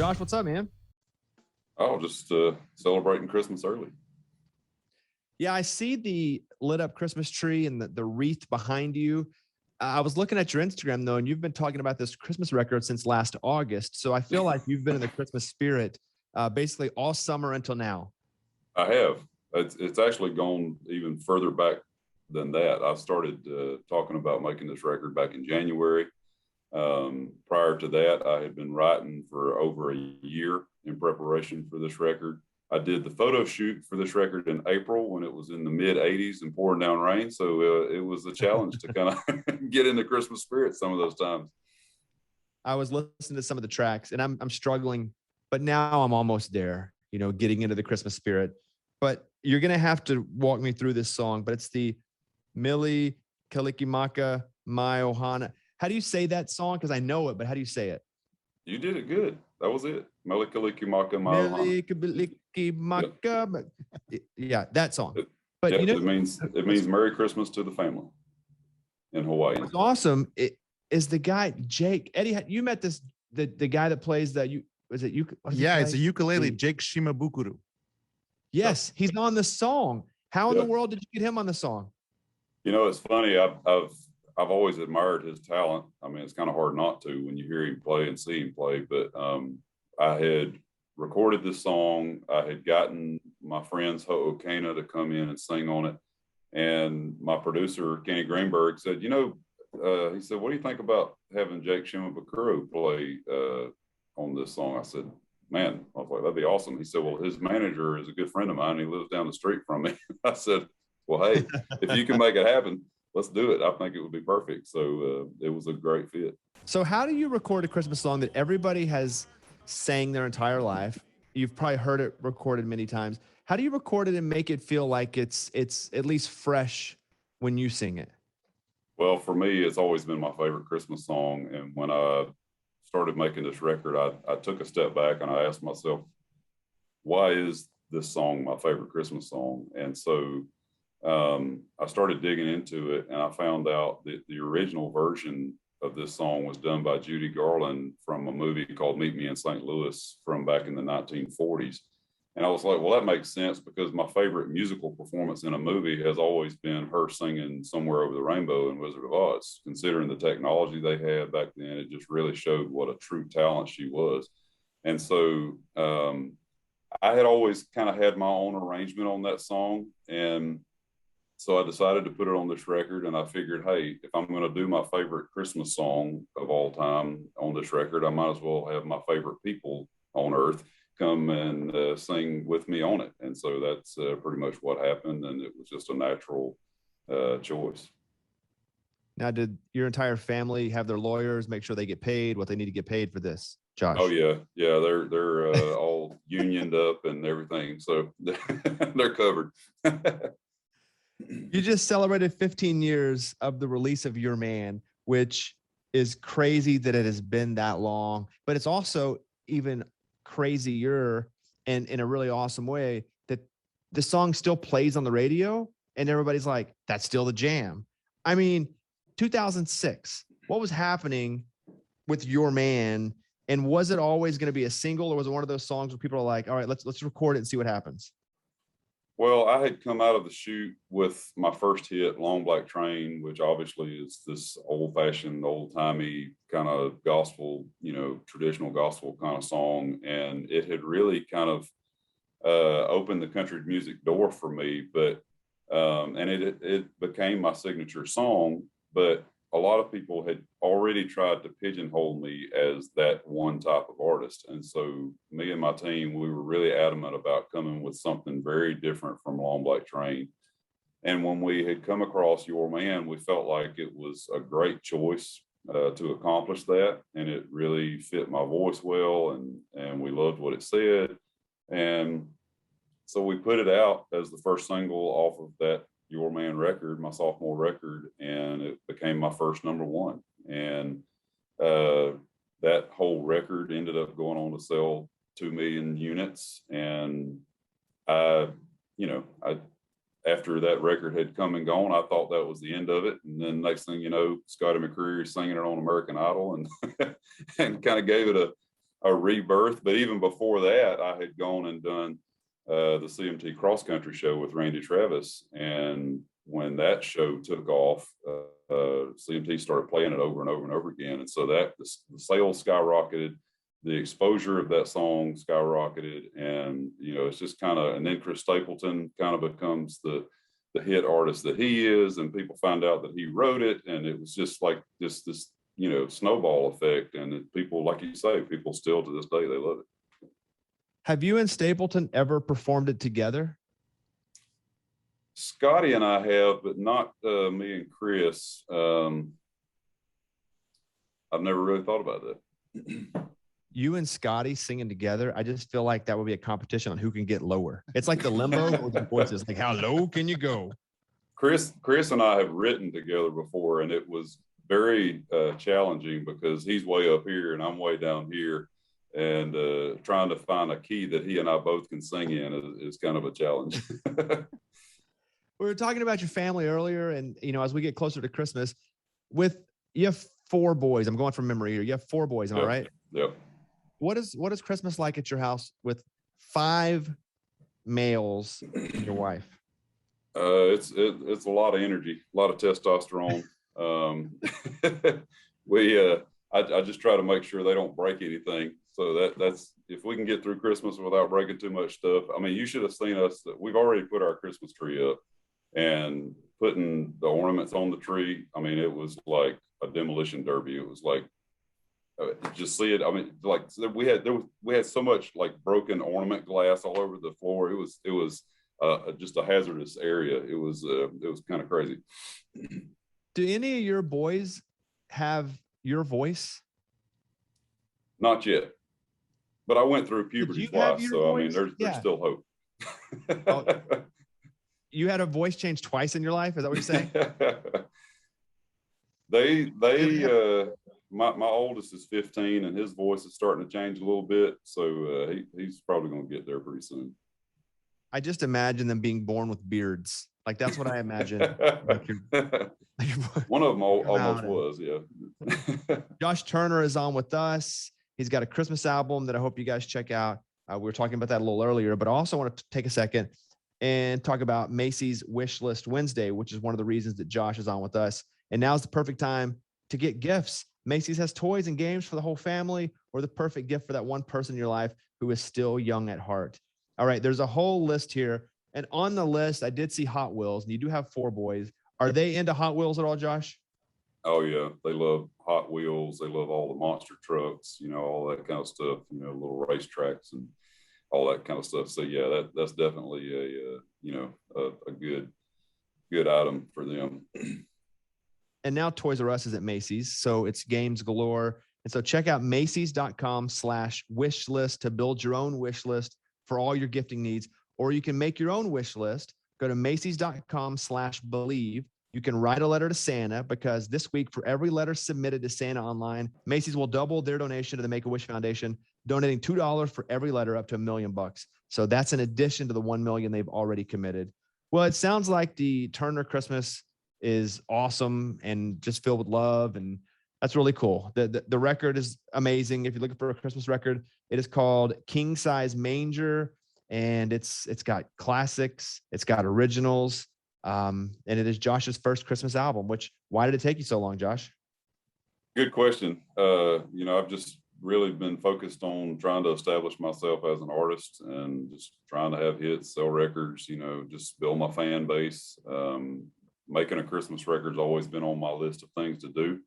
Josh, what's up, man? Oh, just celebrating Christmas early. Yeah, I see the lit up Christmas tree and the wreath behind you. I was looking at your Instagram, though, and you've been talking about this Christmas record since last August. So I feel like you've been in the Christmas spirit basically all summer until now. I have. It's actually gone even further back than that. I started talking about making this record back in January. Prior to that, I had been writing for over a year in preparation for this record. I did the photo shoot for this record in April when it was in the mid 80s and pouring down rain. So it was a challenge to kind of get into Christmas spirit some of those times. I was listening to some of the tracks and I'm struggling, but now I'm almost there, getting into the Christmas spirit. But you're going to have to walk me through this song, but it's the Mili Kalikimaka Mai Ohana. How do you say that song? Because I know it, but how do you say it? You did it good. That was it. Mili Kalikimaka Mai Ohana. Yeah, that song. But yeah, it means Merry Christmas to the family in Hawaii. What's awesome is the guy Jake Eddie. You met the guy that plays that. It's a ukulele, Jake Shimabukuro. Yes, he's on the song. How in the world did you get him on the song? It's funny. I've always admired his talent. I mean, it's kind of hard not to when you hear him play and see him play. But I had recorded this song. I had gotten my friends Ho'okana to come in and sing on it. And my producer, Kenny Greenberg, said, he said, what do you think about having Jake Shimabukuro play on this song? I said, man, I was like, that'd be awesome. He said, well, his manager is a good friend of mine. He lives down the street from me. I said, well, hey, if you can make it happen, let's do it. I think it would be perfect. So it was a great fit. So how do you record a Christmas song that everybody has sang their entire life? You've probably heard it recorded many times. How do you record it and make it feel like it's at least fresh when you sing it? Well, for me, it's always been my favorite Christmas song. And when I started making this record, I took a step back and I asked myself, why is this song my favorite Christmas song? And so I started digging into it, and I found out that the original version of this song was done by Judy Garland from a movie called Meet Me in St. Louis from back in the 1940s. And I was like, well, that makes sense because my favorite musical performance in a movie has always been her singing Somewhere Over the Rainbow in Wizard of Oz. Considering the technology they had back then, it just really showed what a true talent she was. And so I had always kind of had my own arrangement on that song. And so I decided to put it on this record, and I figured, hey, if I'm going to do my favorite Christmas song of all time on this record, I might as well have my favorite people on earth come and sing with me on it. And so that's pretty much what happened, and it was just a natural choice. Now, did your entire family have their lawyers make sure they get paid what they need to get paid for this, Josh? Oh, yeah. Yeah, they're all unioned up and everything, so they're covered. You just celebrated 15 years of the release of Your Man, which is crazy that it has been that long, but it's also even crazier and in a really awesome way that the song still plays on the radio and everybody's like, that's still the jam. I mean, 2006, what was happening with Your Man? And was it always going to be a single, or was it one of those songs where people are like, all right, let's record it and see what happens? Well, I had come out of the chute with my first hit, Long Black Train, which obviously is this old-fashioned, old-timey kind of gospel, traditional gospel kind of song. And it had really kind of opened the country music door for me. But and it became my signature song. But a lot of people had already tried to pigeonhole me as that one type of artist. And so me and my team, we were really adamant about coming with something very different from Long Black Train. And when we had come across Your Man, we felt like it was a great choice to accomplish that. And it really fit my voice well, and we loved what it said. And so we put it out as the first single off of that Your Man record, my sophomore record, and it became my first -- and that whole record ended up going on to sell 2 million units. And after that record had come and gone, I thought that was the end of it. And then next thing you know, Scotty McCreery singing it on American Idol, and and kind of gave it a rebirth. But even before that, I had gone and done the CMT cross country show with Randy Travis, and when that show took off, CMT started playing it over and over and over again, and so that the sales skyrocketed, the exposure of that song skyrocketed, and it's just kind of, and then Chris Stapleton kind of becomes the hit artist that he is, and people find out that he wrote it, and it was just like this snowball effect, and people, like you say, people still to this day, they love it. Have you and Stapleton ever performed it together? Scotty and I have, but not me and Chris. I've never really thought about that. You and Scotty singing together, I just feel like that would be a competition on who can get lower. It's like the limbo with the voices, like how low can you go? Chris and I have written together before, and it was very challenging because he's way up here and I'm way down here, and trying to find a key that he and I both can sing in is kind of a challenge. We were talking about your family earlier, and as we get closer to Christmas, you have 4 boys. I'm going from memory here. You have 4 boys, am I right? Yep. What is Christmas like at your house with 5 males and your wife? It's a lot of energy, a lot of testosterone. I just try to make sure they don't break anything. So that's if we can get through Christmas without breaking too much stuff. I mean, you should have seen us. We've already put our Christmas tree up and putting the ornaments on the tree. I mean, it was like a demolition derby. It was like, just see it. I mean, like we had so much like broken ornament glass all over the floor. It was just a hazardous area. It was kind of crazy. Do any of your boys have your voice? Not yet, but I went through puberty twice, so voice? I mean, there's still hope. Oh, you had a voice change twice in your life? Is that what you're saying? My oldest is 15, and his voice is starting to change a little bit, so he's probably going to get there pretty soon. I just imagine them being born with beards. Like that's what I imagine. One of them almost was, yeah. Josh Turner is on with us. He's got a Christmas album that I hope you guys check out. We were talking about that a little earlier, but I also want to take a second and talk about Macy's Wish List Wednesday, which is one of the reasons that Josh is on with us. And now's the perfect time to get gifts. Macy's has toys and games for the whole family, or the perfect gift for that one person in your life who is still young at heart. All right, there's a whole list here. And on the list, I did see Hot Wheels, and you do have 4 boys. Are they into Hot Wheels at all, Josh? Oh, yeah. They love Hot Wheels. They love all the monster trucks, all that kind of stuff, little racetracks and all that kind of stuff. So, yeah, that's definitely a good item for them. And now Toys R Us is at Macy's, so it's games galore. And so check out Macy's.com/wishlist to build your own wish list for all your gifting needs, or you can make your own wish list. Go to Macy's.com/believe. You can write a letter to Santa, because this week, for every letter submitted to Santa online, Macy's will double their donation to the Make-A-Wish Foundation, donating $2 for every letter up to $1 million. So that's in addition to the $1 million they've already committed. Well, it sounds like the Turner Christmas is awesome and just filled with love, and that's really cool. The record is amazing. If you're looking for a Christmas record, it is called King Size Manger, and it's got classics, it's got originals, and it is Josh's first Christmas album. Why did it take you so long, Josh? Good question. I've just really been focused on trying to establish myself as an artist and just trying to have hits, sell records, just build my fan base. Making a Christmas record has always been on my list of things to do.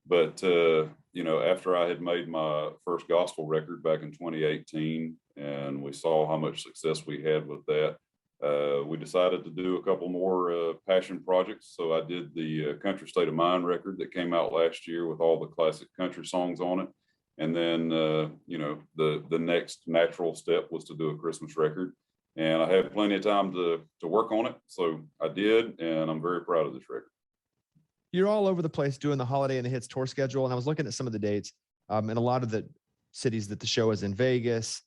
But, after I had made my first gospel record back in 2018, and we saw how much success we had with that, we decided to do a couple more passion projects. So I did the Country State of Mind record that came out last year with all the classic country songs on it. And then, the next natural step was to do a Christmas record. And I had plenty of time to work on it. So I did, and I'm very proud of this record. You're all over the place doing the Holiday and the Hits tour schedule. And I was looking at some of the dates, and a lot of the cities that the show is in: Vegas,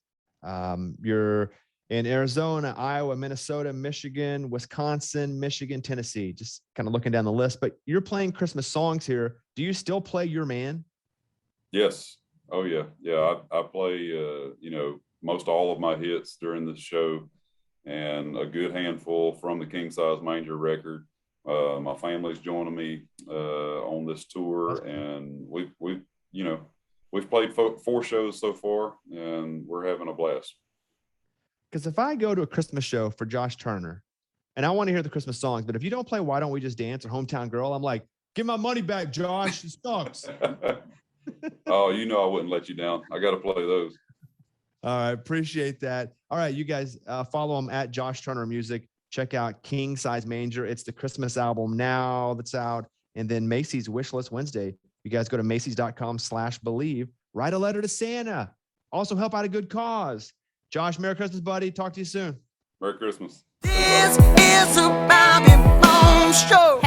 you're in Arizona, Iowa, Minnesota, Michigan, Wisconsin, Michigan, Tennessee, just kind of looking down the list. But you're playing Christmas songs here. Do you still play Your Man? Yes. Oh yeah. Yeah. I play, most all of my hits during the show, and a good handful from the King Size Manger record. My family's joining me on this tour, and we've played 4 shows so far, and we're having a blast. Because if I go to a Christmas show for Josh Turner, and I want to hear the Christmas songs, but if you don't play Why Don't We Just Dance or Hometown Girl, I'm like, give my money back, Josh. It sucks. Oh, I wouldn't let you down. I got to play those. All right. Appreciate that. All right. You guys follow him at Josh Turner Music. Check out King Size Manger. It's the Christmas album now that's out. And then Macy's Wishlist Wednesday. You guys go to Macy's.com/believe. Write a letter to Santa. Also help out a good cause. Josh, Merry Christmas, buddy. Talk to you soon. Merry Christmas. This is a Bobby Bones show.